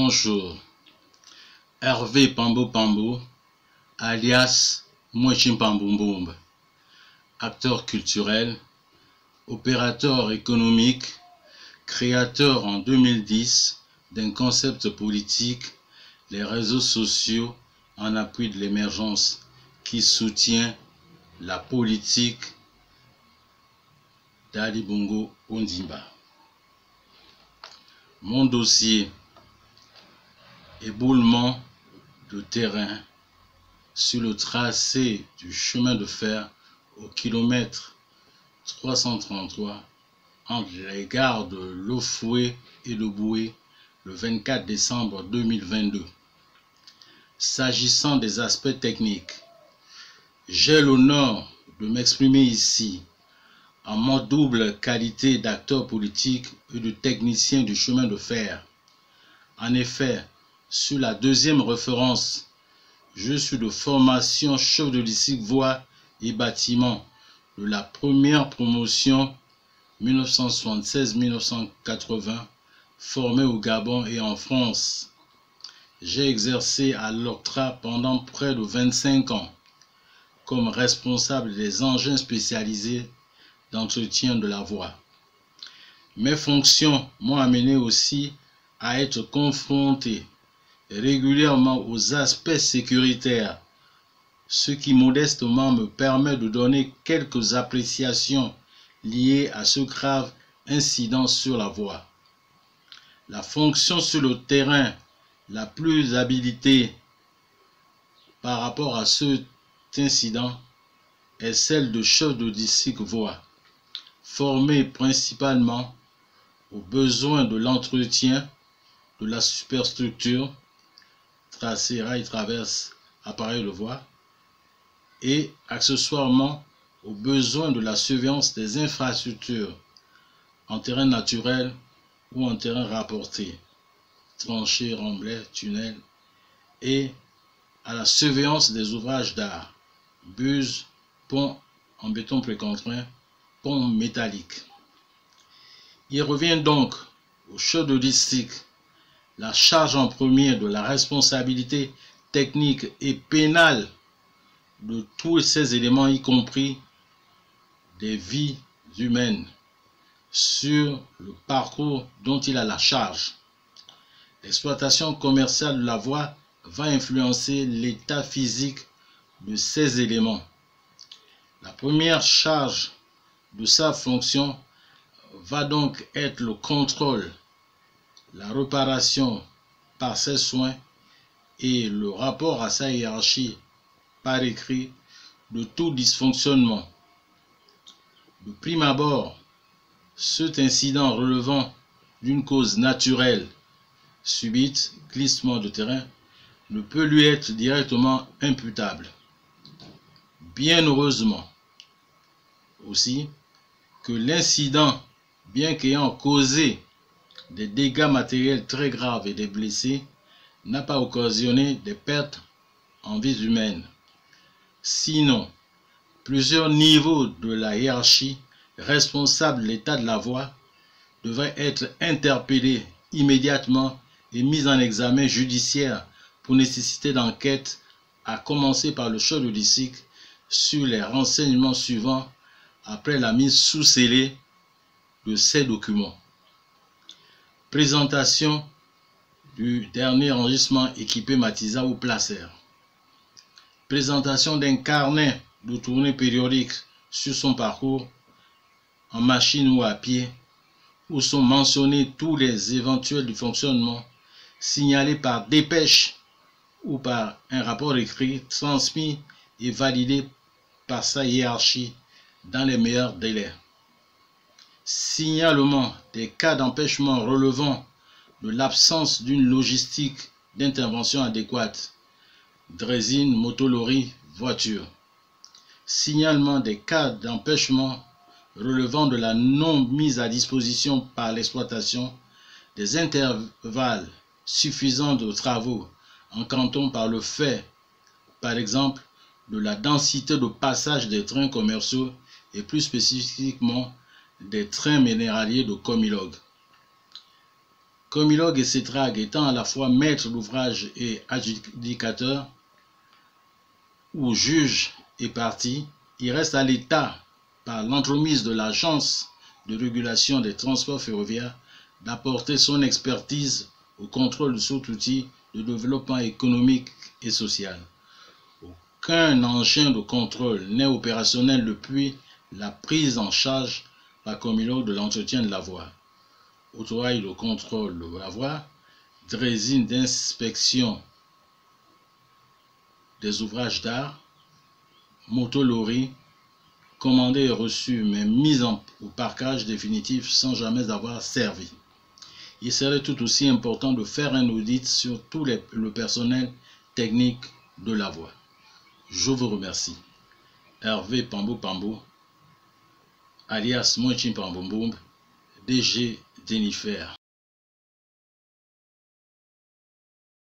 Bonjour, Hervé Pambo Pambo, alias Mwechim Pamboumboum, acteur culturel, opérateur économique, créateur en 2010 d'un concept politique, les réseaux sociaux en appui de l'émergence qui soutient la politique d'Ali Bongo Ondimba. Mon dossier: éboulement de terrain sur le tracé du chemin de fer au kilomètre 333 entre les gares de Lofoué et de Boué le 24 décembre 2022. S'agissant des aspects techniques, j'ai l'honneur de m'exprimer ici en ma double qualité d'acteur politique et de technicien du chemin de fer. En effet, sur la deuxième référence, je suis de formation chef de district voies et bâtiments de la première promotion 1976-1980, formé au Gabon et en France. J'ai exercé à l'OCTRA pendant près de 25 ans comme responsable des engins spécialisés d'entretien de la voie. Mes fonctions m'ont amené aussi à être confronté régulièrement aux aspects sécuritaires, ce qui modestement me permet de donner quelques appréciations liées à ce grave incident sur la voie. La fonction sur le terrain la plus habilitée par rapport à cet incident est celle de chef de district voie, formé principalement aux besoins de l'entretien de la superstructure, tracé, rail, traverse, appareil de voie, et accessoirement aux besoins de la surveillance des infrastructures en terrain naturel ou en terrain rapporté, tranchées, remblais, tunnels, et à la surveillance des ouvrages d'art, buses, ponts en béton précontraint, ponts métalliques. Il revient donc au chef de district la charge en premier de la responsabilité technique et pénale de tous ces éléments, y compris des vies humaines, sur le parcours dont il a la charge. L'exploitation commerciale de la voie va influencer l'état physique de ces éléments. La première charge de sa fonction va donc être le contrôle, la réparation par ses soins et le rapport à sa hiérarchie par écrit de tout dysfonctionnement. De prime abord, cet incident relevant d'une cause naturelle, subite, glissement de terrain, ne peut lui être directement imputable. Bien heureusement aussi que l'incident, bien qu'ayant causé des dégâts matériels très graves et des blessés, n'a pas occasionné des pertes en vies humaines. Sinon, plusieurs niveaux de la hiérarchie responsable de l'état de la voie devraient être interpellés immédiatement et mis en examen judiciaire pour nécessité d'enquête, à commencer par le chef de district sur les renseignements suivants après la mise sous scellé de ces documents. Présentation du dernier enregistrement équipé Matiza ou Placer. Présentation d'un carnet de tournée périodique sur son parcours, en machine ou à pied, où sont mentionnés tous les éventuels dysfonctionnements signalés par dépêche ou par un rapport écrit transmis et validé par sa hiérarchie dans les meilleurs délais. Signalement des cas d'empêchement relevant de l'absence d'une logistique d'intervention adéquate, drésine, motolori, voiture. Signalement des cas d'empêchement relevant de la non-mise à disposition par l'exploitation des intervalles suffisants de travaux en canton par le fait, par exemple, de la densité de passage des trains commerciaux et plus spécifiquement des trains minéraliers de Comilogue. Comilog et Cetrag étant à la fois maître d'ouvrage et adjudicateur, ou juge et partie, il reste à l'État, par l'entremise de l'Agence de régulation des transports ferroviaires, d'apporter son expertise au contrôle de cet outil de développement économique et social. Aucun engin de contrôle n'est opérationnel depuis la prise en charge par Comilog de l'entretien de la voie. Autorail de contrôle de la voie, draisine d'inspection des ouvrages d'art, motolori, commandé et reçu mais mis au parquage définitif sans jamais avoir servi. Il serait tout aussi important de faire un audit sur tout le personnel technique de la voie. Je vous remercie. Hervé Pambou Pambou, alias Monchin Pambouboum, DG Denifer.